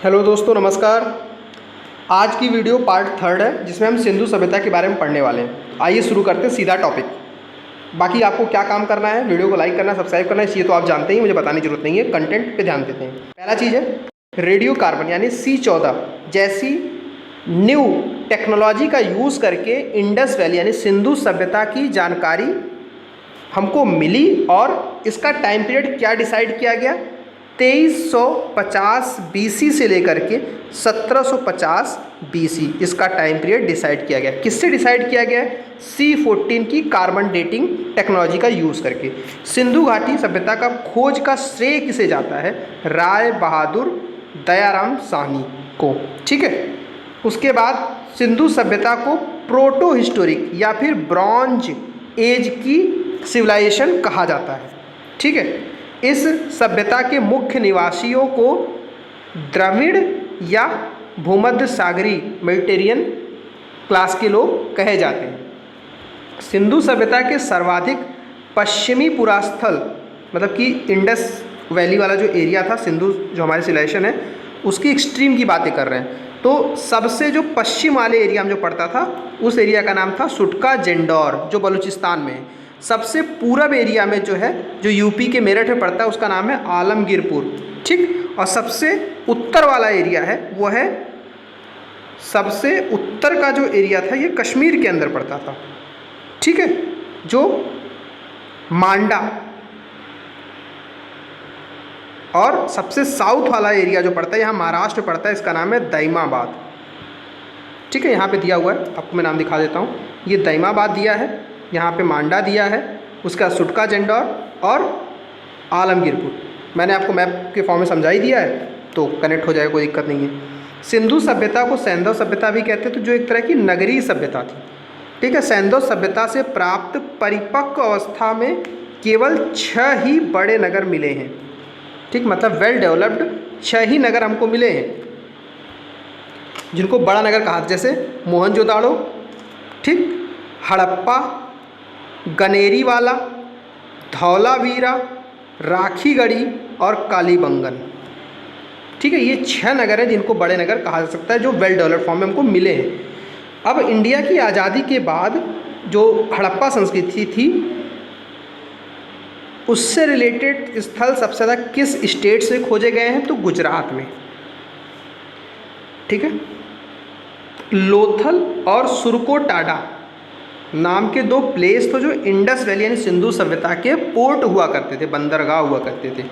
Hello दोस्तों, नमस्कार। आज की वीडियो पार्ट थर्ड है जिसमें हम सिंधु सभ्यता के बारे में पढ़ने वाले हैं। आइए शुरू करते हैं सीधा टॉपिक। बाकी आपको क्या काम करना है, वीडियो को लाइक करना, सब्सक्राइब करना है, ये तो आप जानते ही, मुझे बताने की जरूरत नहीं है। कंटेंट पे ध्यान देते हैं। पहला चीज़ है रेडियो कार्बन यानी C14 जैसी न्यू टेक्नोलॉजी का यूज़ करके इंडस वैली यानी सिंधु सभ्यता की जानकारी हमको मिली। और इसका टाइम पीरियड क्या डिसाइड किया गया, 2350 BC से लेकर के 1750 BC इसका टाइम पीरियड डिसाइड किया गया। किससे डिसाइड किया गया? C14 की कार्बन डेटिंग टेक्नोलॉजी का यूज़ करके। सिंधु घाटी सभ्यता का खोज का श्रेय किसे जाता है? राय बहादुर दयाराम साहनी को। ठीक है। उसके बाद सिंधु सभ्यता को प्रोटो हिस्टोरिक या फिर ब्रॉन्ज एज की सिविलाइजेशन कहा जाता है। ठीक है। इस सभ्यता के मुख्य निवासियों को द्रविड़ या भूमध्य सागरी मेडिटेरियन क्लास के लोग कहे जाते हैं। सिंधु सभ्यता के सर्वाधिक पश्चिमी पुरास्थल मतलब कि इंडस वैली वाला जो एरिया था, सिंधु जो हमारी सिविलाइजेशन है उसकी एक्सट्रीम की बातें कर रहे हैं। तो सबसे जो पश्चिम वाले एरिया में जो पड़ता था उस एरिया का नाम था सुटका जेंडौर जो बलूचिस्तान में है। सबसे पूरब एरिया में जो है, जो यूपी के मेरठ में पड़ता है, उसका नाम है आलमगीरपुर। ठीक। और सबसे उत्तर वाला एरिया है वो है, सबसे उत्तर का जो एरिया था ये कश्मीर के अंदर पड़ता था। ठीक है। जो मांडा। और सबसे साउथ वाला एरिया जो पड़ता है यहाँ महाराष्ट्र में पड़ता है, इसका नाम है दैमाबाद। ठीक है। यहाँ पे दिया हुआ है, आपको मैं नाम दिखा देता हूँ। ये दैमाबाद दिया है, यहाँ पे मांडा दिया है, उसका सुटका जेंडौर और आलमगीरपुर। मैंने आपको मैप के फॉर्म में समझा ही दिया है तो कनेक्ट हो जाएगा, कोई दिक्कत नहीं है। सिंधु सभ्यता को सैंधव सभ्यता भी कहते थे, तो जो एक तरह की नगरीय सभ्यता थी। ठीक है। सैंधव सभ्यता से प्राप्त परिपक्व अवस्था में केवल 6 ही बड़े नगर मिले हैं। ठीक। मतलब वेल डेवलप्ड 6 ही नगर हमको मिले हैं जिनको बड़ा नगर कहा, जैसे मोहनजोदाड़ो, ठीक, हड़प्पा, गनेरीवाला, धौलावीरा, राखीगढ़ी और कालीबंगन। ठीक है। ये 6 नगर हैं जिनको बड़े नगर कहा जा सकता है, जो वेल डेवलप्ड फॉर्म में हमको मिले हैं। अब इंडिया की आज़ादी के बाद जो हड़प्पा संस्कृति थी उससे रिलेटेड स्थल सबसे ज़्यादा किस स्टेट से खोजे गए हैं? तो गुजरात में। ठीक है। लोथल और सुरकोटाडा नाम के 2 प्लेस तो जो इंडस वैली यानी सिंधु सभ्यता के पोर्ट हुआ करते थे, बंदरगाह हुआ करते थे।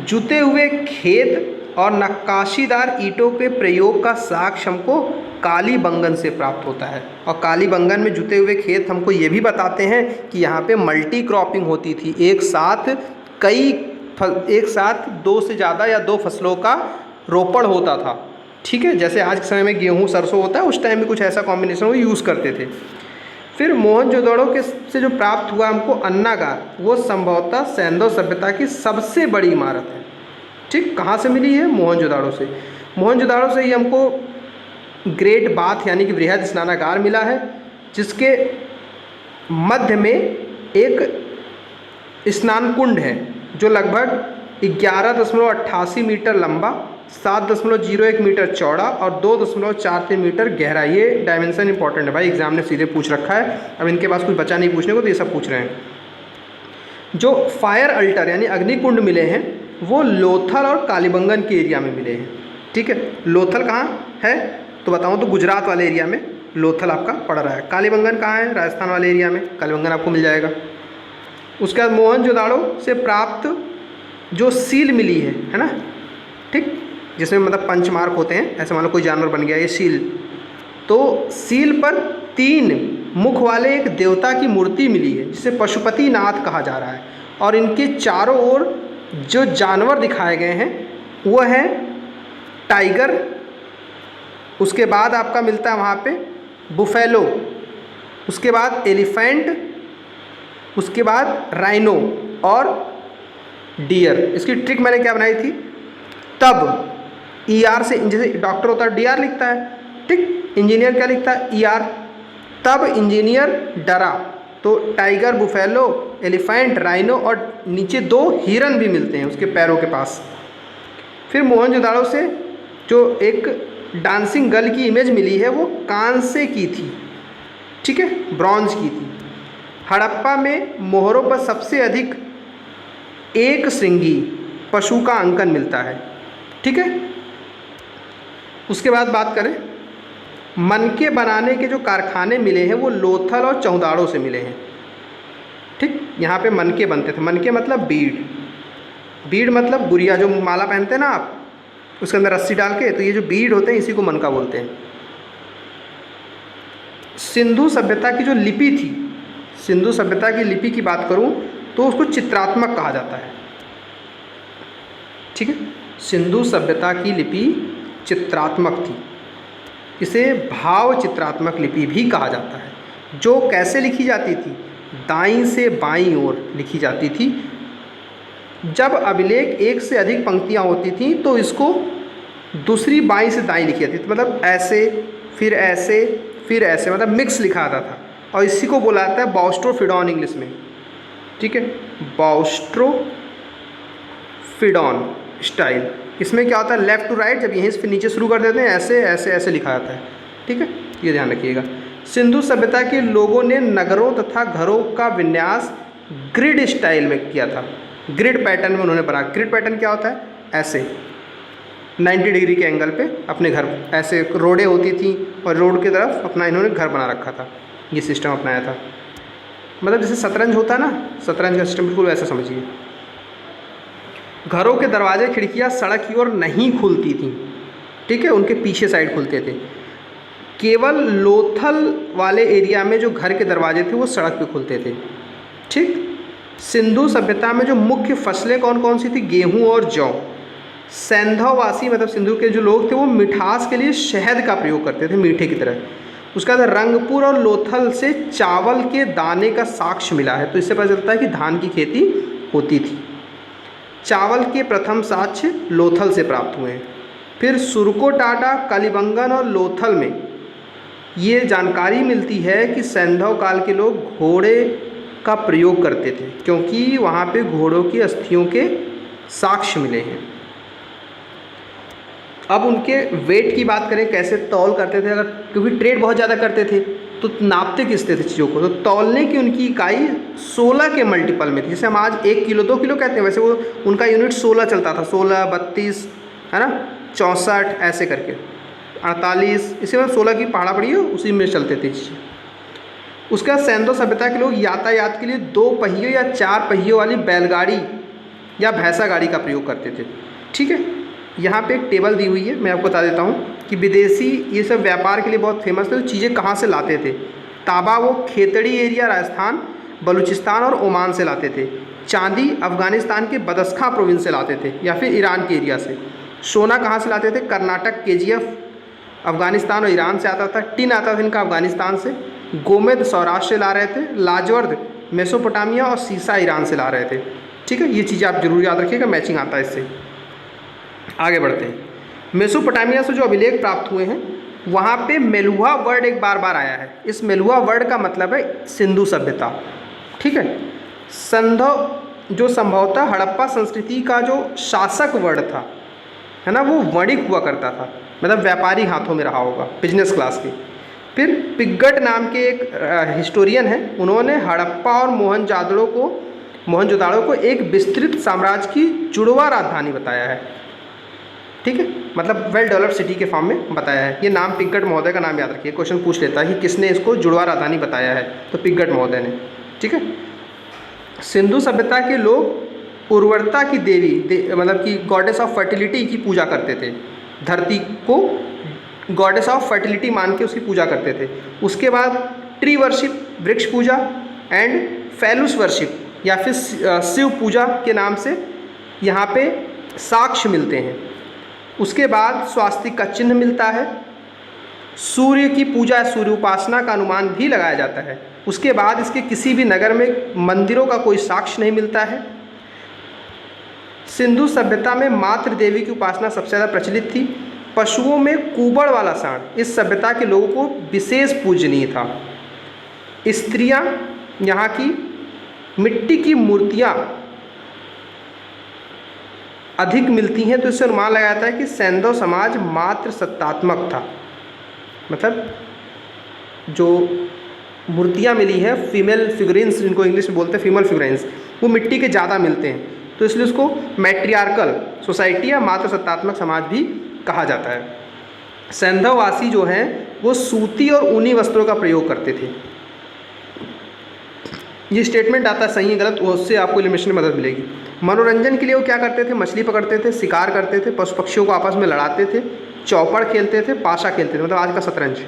जुते हुए खेत और नक्काशीदार ईंटों के प्रयोग का साक्ष्य हमको कालीबंगन से प्राप्त होता है। और कालीबंगन में जुते हुए खेत हमको ये भी बताते हैं कि यहाँ पे मल्टी क्रॉपिंग होती थी, एक साथ 2 से ज़्यादा या 2 फसलों का रोपण होता था। ठीक है। जैसे आज के समय में गेहूँ सरसों होता है, उस टाइम में कुछ ऐसा कॉम्बिनेशन वो यूज़ करते थे। फिर मोहनजोदड़ो के से जो प्राप्त हुआ हमको अन्नागार, वो संभवतः सैंधव सभ्यता की सबसे बड़ी इमारत है। ठीक। कहाँ से मिली है? मोहनजोदड़ो से। मोहनजोदड़ो से ही हमको ग्रेट बाथ यानी कि बृहद स्नानागार मिला है, जिसके मध्य में एक स्नान कुंड है जो लगभग 11.88 मीटर लंबा, 7.01 मीटर चौड़ा और 2.43 मीटर गहरा। ये डायमेंशन इंपॉर्टेंट है भाई, एग्जाम ने सीधे पूछ रखा है। अब इनके पास कुछ बचा नहीं पूछने को, तो ये सब पूछ रहे हैं। जो फायर अल्टर यानी अग्निकुंड मिले हैं वो लोथल और कालीबंगन के एरिया में मिले हैं। ठीक है। लोथल कहाँ है तो बताऊँ तो गुजरात वाले एरिया में लोथल आपका पड़ रहा है। कालीबंगन कहाँ है? राजस्थान वाले एरिया में कालीबंगन आपको मिल जाएगा। उसके बाद मोहनजोदाड़ो से प्राप्त जो सील मिली है ना, ठीक, जिसमें मतलब पंच मार्क होते हैं, ऐसे मान लो कोई जानवर बन गया ये सील, तो सील पर 3 मुख वाले एक देवता की मूर्ति मिली है जिसे पशुपति नाथ कहा जा रहा है। और इनके चारों ओर जो जानवर दिखाए गए हैं वो है टाइगर, उसके बाद आपका मिलता है वहाँ पे बुफेलो, उसके बाद एलिफेंट, उसके बाद राइनो और डियर। इसकी ट्रिक मैंने क्या बनाई थी, तब ER से, जैसे डॉक्टर होता है DR लिखता है, ठीक, इंजीनियर क्या लिखता है ER, तब इंजीनियर डरा, तो टाइगर, बुफेलो, एलिफेंट, राइनो और नीचे 2 हिरन भी मिलते हैं उसके पैरों के पास। फिर मोहनजोदाड़ो से जो एक डांसिंग गर्ल की इमेज मिली है वो कांसे की थी, ठीक है, ब्रॉन्ज की थी। हड़प्पा में मोहरों पर सबसे अधिक एक श्रृंगी पशु का अंकन मिलता है, ठीक है। उसके बाद बात करें, मनके बनाने के जो कारखाने मिले हैं वो लोथल और चौदाड़ों से मिले हैं, ठीक। यहाँ पे मनके बनते थे, मनके मतलब बीड़, बीड़ मतलब गुड़िया जो माला पहनते हैं ना आप, उसके अंदर रस्सी डाल के, तो ये जो बीड़ होते हैं इसी को मनका बोलते हैं। सिंधु सभ्यता की जो लिपि थी, सिंधु सभ्यता की लिपि की बात करूं तो उसको चित्रात्मक कहा जाता है, ठीक है। सिंधु सभ्यता की लिपि चित्रात्मक थी, इसे भाव चित्रात्मक लिपि भी कहा जाता है। जो कैसे लिखी जाती थी, दाईं से बाईं ओर लिखी जाती थी। जब अभिलेख एक से अधिक पंक्तियाँ होती थीं तो इसको दूसरी बाईं से दाईं लिखी जाती थी, मतलब ऐसे फिर ऐसे फिर ऐसे, मतलब मिक्स लिखा आता था, और इसी को बोला जाता है बॉस्ट्रोफिडॉन इंग्लिश में, ठीक है, बॉस्ट्रोफिडॉन स्टाइल। इसमें क्या होता है, लेफ़्ट टू राइट, जब यहीं से नीचे शुरू कर देते हैं ऐसे ऐसे ऐसे लिखा जाता है, ठीक है, ये ध्यान रखिएगा। सिंधु सभ्यता के लोगों ने नगरों तथा घरों का विन्यास ग्रिड स्टाइल में किया था, ग्रिड पैटर्न में उन्होंने बना। ग्रिड पैटर्न क्या होता है, ऐसे 90 डिग्री के एंगल पे अपने घर, ऐसे रोडें होती थी और रोड की तरफ अपना इन्होंने घर बना रखा था, ये सिस्टम अपनाया था। मतलब जैसे शतरंज होता है ना, शतरंज का सिस्टम बिल्कुल वैसा समझिए। घरों के दरवाजे खिड़कियां सड़क की ओर नहीं खुलती थी, ठीक है, उनके पीछे साइड खुलते थे। केवल लोथल वाले एरिया में जो घर के दरवाजे थे वो सड़क पे खुलते थे, ठीक। सिंधु सभ्यता में जो मुख्य फसलें कौन कौन सी थी, गेहूं और जौ। सैंधववासी मतलब सिंधु के जो लोग थे वो मिठास के लिए शहद का प्रयोग करते थे, मीठे की तरह। उसके बाद रंगपुर और लोथल से चावल के दाने का साक्ष्य मिला है, तो इससे पता चलता है कि धान की खेती होती थी। चावल के प्रथम साक्ष्य लोथल से प्राप्त हुए हैं। फिर सुरकोटाटा, कलिबंगन और लोथल में ये जानकारी मिलती है कि सैंधव काल के लोग घोड़े का प्रयोग करते थे, क्योंकि वहाँ पे घोड़ों की अस्थियों के साक्ष्य मिले हैं। अब उनके वेट की बात करें, कैसे तौल करते थे, अगर क्योंकि ट्रेड बहुत ज़्यादा करते थे तो नापते किसते थे चीज़ों को, तो तौलने की उनकी इकाई 16 के मल्टीपल में थी। जैसे हम आज 1 किलो 2 किलो कहते हैं, वैसे वो उनका यूनिट 16 चलता था, 16, 32, है ना, 64 ऐसे करके 48, इसी में 16 की पहाड़ा पड़ी हो उसी में चलते थे। उसके बाद सैंधव सभ्यता के लोग यातायात के लिए 2 पहियों या 4 पहियों वाली बैलगाड़ी या भैंसा गाड़ी का प्रयोग करते थे, ठीक है। यहाँ पे एक टेबल दी हुई है, मैं आपको बता देता हूँ कि विदेशी ये सब व्यापार के लिए बहुत फेमस थे, तो चीज़ें कहाँ से लाते थे। तांबा वो खेतड़ी एरिया राजस्थान, बलूचिस्तान और ओमान से लाते थे। चांदी अफ़गानिस्तान के बदस्खा प्रोविंस से लाते थे या फिर ईरान के एरिया से। सोना कहाँ से लाते थे, कर्नाटक, KGF अफ़गानिस्तान और ईरान से आता था। टिन आता था इनका अफ़गानिस्तान से। गोमेद सौराष्ट्र से ला रहे थे। लाजवर्द मेसोपोटामिया और सीसा ईरान से ला रहे थे, ठीक है। ये चीज़ें आप जरूर याद रखिएगा, मैचिंग आता है इससे। आगे बढ़ते हैं। मेसोपोटामिया से जो अभिलेख प्राप्त हुए हैं वहाँ पे मेलुहा वर्ड एक बार बार आया है। इस मेलुहा वर्ड का मतलब है सिंधु सभ्यता, ठीक है। संधव जो संभवतः हड़प्पा संस्कृति का जो शासक वर्ड था, है ना, वो वणिक हुआ करता था, मतलब व्यापारी हाथों में रहा होगा, बिजनेस क्लास के। फिर पिग्गट नाम के एक हिस्टोरियन हैं, उन्होंने हड़प्पा और मोहनजोदाड़ो को एक विस्तृत साम्राज्य की जुड़वा राजधानी बताया है, ठीक है, मतलब वेल डेवलप्ड सिटी के फॉर्म में बताया है। ये नाम पिग्गट महोदय का नाम याद रखिए, क्वेश्चन पूछ लेता है कि किसने इसको जुड़वा राजधानी बताया है, तो पिग्गट महोदय ने, ठीक है। सिंधु सभ्यता के लोग उर्वरता की देवी मतलब कि गॉडेस ऑफ फर्टिलिटी की पूजा करते थे। धरती को गॉडेस ऑफ फर्टिलिटी मान के उसकी पूजा करते थे। उसके बाद ट्री वर्शिप, वृक्ष पूजा, एंड फैलुस वर्शिप या फिर शिव पूजा के नाम से यहाँ पे साक्ष्य मिलते हैं। उसके बाद स्वास्तिक का चिन्ह मिलता है। सूर्य की पूजा, सूर्य उपासना का अनुमान भी लगाया जाता है। उसके बाद इसके किसी भी नगर में मंदिरों का कोई साक्ष्य नहीं मिलता है। सिंधु सभ्यता में मातृ देवी की उपासना सबसे ज़्यादा प्रचलित थी। पशुओं में कुबड़ वाला सांड इस सभ्यता के लोगों को विशेष पूजनीय था। स्त्रियां यहाँ की मिट्टी की मूर्तियाँ अधिक मिलती हैं, तो इससे अनुमान लगाया जाता है कि सैंधव समाज मात्र सत्तात्मक था। मतलब जो मूर्तियाँ मिली है फीमेल फिगरेंस, जिनको इंग्लिश में बोलते हैं फीमेल फिगरेंस, वो मिट्टी के ज़्यादा मिलते हैं, तो इसलिए उसको मैट्रियार्कल सोसाइटी या मात्र सत्तात्मक समाज भी कहा जाता है। सैंधववासी जो हैं वो सूती और ऊनी वस्त्रों का प्रयोग करते थे। ये स्टेटमेंट आता है सही है गलत, उससे आपको एलिमिनेशन में मदद मिलेगी। मनोरंजन के लिए वो क्या करते थे, मछली पकड़ते थे, शिकार करते थे, पशु पक्षियों को आपस में लड़ाते थे, चौपड़ खेलते थे, पाशा खेलते थे, मतलब आज का शतरंज।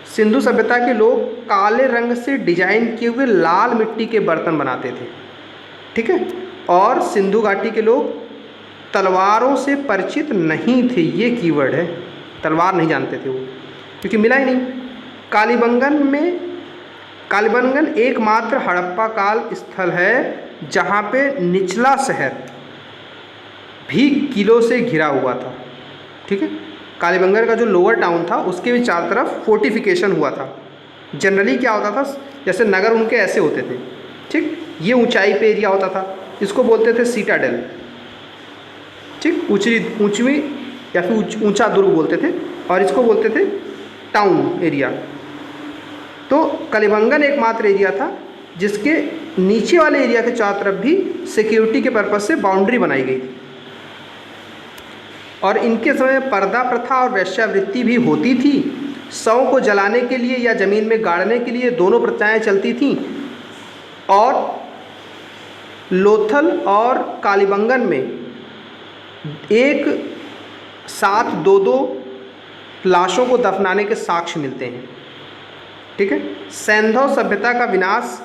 सिंधु सभ्यता के लोग काले रंग से डिजाइन किए हुए लाल मिट्टी के बर्तन बनाते थे, ठीक है। और सिंधु घाटी के लोग तलवारों से परिचित नहीं थे, ये कीवर्ड है, तलवार नहीं जानते थे वो, क्योंकि मिला ही नहीं। कालीबंगन एकमात्र हड़प्पा काल स्थल है जहाँ पे निचला शहर भी किलों से घिरा हुआ था, ठीक है। कालीबंगन का जो लोअर टाउन था उसके भी चारों तरफ फोर्टिफिकेशन हुआ था। जनरली क्या होता था, जैसे नगर उनके ऐसे होते थे, ठीक, ये ऊंचाई पे एरिया होता था, इसको बोलते थे सीटाडेल, ठीक, ऊंचवी या फिर ऊंचा दुर्ग बोलते थे, और इसको बोलते थे टाउन एरिया। तो कालीबंगन एकमात्र एरिया था जिसके नीचे वाले एरिया के चारों तरफ भी सिक्योरिटी के पर्पज से बाउंड्री बनाई गई थी। और इनके समय पर्दा प्रथा और वेश्यावृत्ति भी होती थी। शव को जलाने के लिए या ज़मीन में गाड़ने के लिए दोनों प्रथाएं चलती थीं। और लोथल और कालीबंगन में एक साथ दो लाशों को दफनाने के साक्ष्य मिलते हैं, ठीक है। सैंधव सभ्यता का विनाश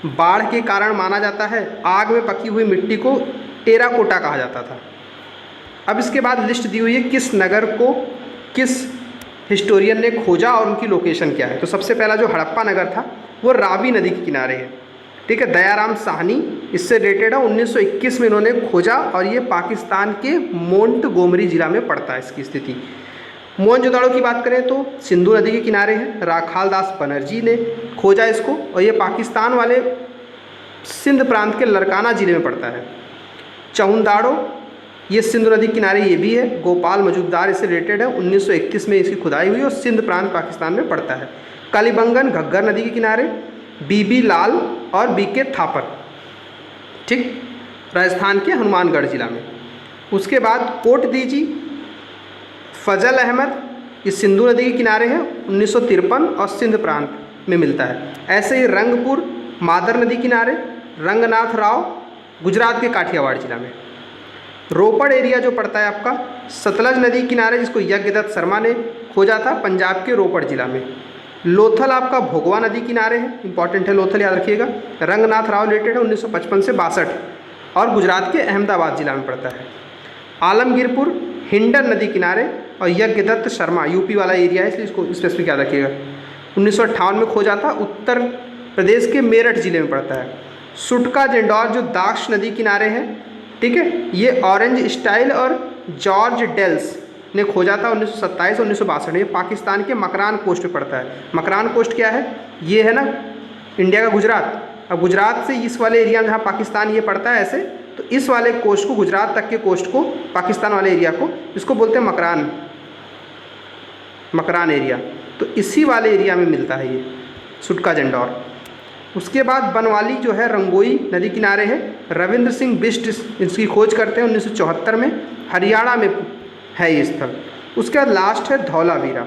बाढ़ के कारण माना जाता है। आग में पकी हुई मिट्टी को टेराकोटा कहा जाता था। अब इसके बाद लिस्ट दी हुई है किस नगर को किस हिस्टोरियन ने खोजा और उनकी लोकेशन क्या है। तो सबसे पहला जो हड़प्पा नगर था वो रावी नदी के किनारे है, ठीक है। दयाराम साहनी इससे रिलेटेड है, 1921 में इन्होंने खोजा और ये पाकिस्तान के मोंटगोमरी जिला में पड़ता है इसकी स्थिति। मोहनजोदाड़ो की बात करें तो सिंधु नदी के किनारे है, राखाल दास बनर्जी ने खोजा इसको, और ये पाकिस्तान वाले सिंध प्रांत के लरकाना जिले में पड़ता है। चौंदाड़ो ये सिंधु नदी के किनारे ये भी है, गोपाल मजूमदार इससे रिलेटेड है, 1931 में इसकी खुदाई हुई और सिंध प्रांत पाकिस्तान में पड़ता है। कालीबंगन घग्गर नदी के किनारे, बीबी लाल और बीके थापर, ठीक, राजस्थान के हनुमानगढ़ जिला में। उसके बाद कोट दीजी फजल अहमद ये सिंधु नदी के किनारे है, 1953 और सिंध प्रांत में मिलता है। ऐसे ही रंगपुर मादर नदी किनारे, रंगनाथ राव गुजरात के काठियावाड़ जिला में। रोपड़ एरिया जो पड़ता है आपका सतलज नदी किनारे, जिसको यज्ञदत्त शर्मा ने खोजा था, पंजाब के रोपड़ जिला में। लोथल आपका भोगवा नदी किनारे है, इंपॉर्टेंट है लोथल, याद रखिएगा। रंगनाथ राव रिलेटेड है, 1955 से 62 और गुजरात के अहमदाबाद जिला में पड़ता है। आलमगीरपुर हिंडन नदी किनारे और यज्ञदत्त शर्मा यूपी वाला एरिया है, इसलिए इसको स्पेसिफिक याद रखिएगा। 1958 में खोजा था, उत्तर प्रदेश के मेरठ जिले में पड़ता है। सुटका जेंडौर जो दाक्ष नदी किनारे है, ठीक है, ये ऑरेंज स्टाइल और जॉर्ज डेल्स ने खोजा था 1927 और 1962 में। ये पाकिस्तान के मकरान कोस्ट में पड़ता है। मकरान कोस्ट क्या है, ये है ना इंडिया का गुजरात। अब गुजरात से इस वाले एरिया में जहाँ पाकिस्तान ये पड़ता है ऐसे, तो इस वाले कोस्ट को, गुजरात तक के कोस्ट को, पाकिस्तान वाले एरिया को, इसको बोलते हैं मकरान एरिया। तो इसी वाले एरिया में मिलता है ये सुटका जेंडौर। उसके बाद बनवाली जो है रंगोई नदी किनारे है, रविंद्र सिंह बिष्ट इसकी खोज करते हैं 1974 में, हरियाणा में है ये स्थल। उसके बाद लास्ट है धौलावीरा,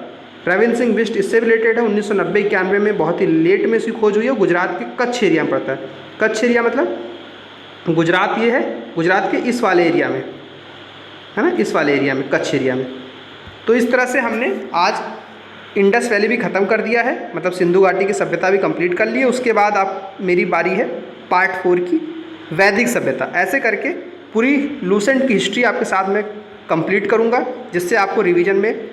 रविंद्र सिंह बिष्ट इससे रिलेटेड है, 1990-91 में बहुत ही लेट में इसकी खोज हुई है, गुजरात के कच्छ एरिया में पड़ता है। कच्छ एरिया मतलब गुजरात ये है, गुजरात के इस वाले एरिया में है ना, इस वाले एरिया में, कच्छ एरिया में। तो इस तरह से हमने आज इंडस वैली भी ख़त्म कर दिया है, मतलब सिंधु घाटी की सभ्यता भी कंप्लीट कर ली है। उसके बाद आप मेरी बारी है पार्ट 4 की वैदिक सभ्यता। ऐसे करके पूरी लूसेंट की हिस्ट्री आपके साथ में कंप्लीट करूंगा, जिससे आपको रिवीजन में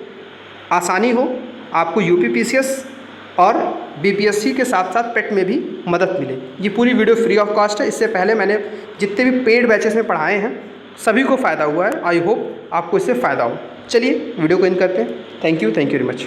आसानी हो, आपको यूपीपीसीएस और बीपीएससी के साथ साथ पेट में भी मदद मिले। ये पूरी वीडियो फ्री ऑफ कॉस्ट है। इससे पहले मैंने जितने भी पेड बैचेस में पढ़ाए हैं सभी को फ़ायदा हुआ है। आई होप आपको इससे फ़ायदा हो। चलिए वीडियो को एंड करते हैं। Thank you very much.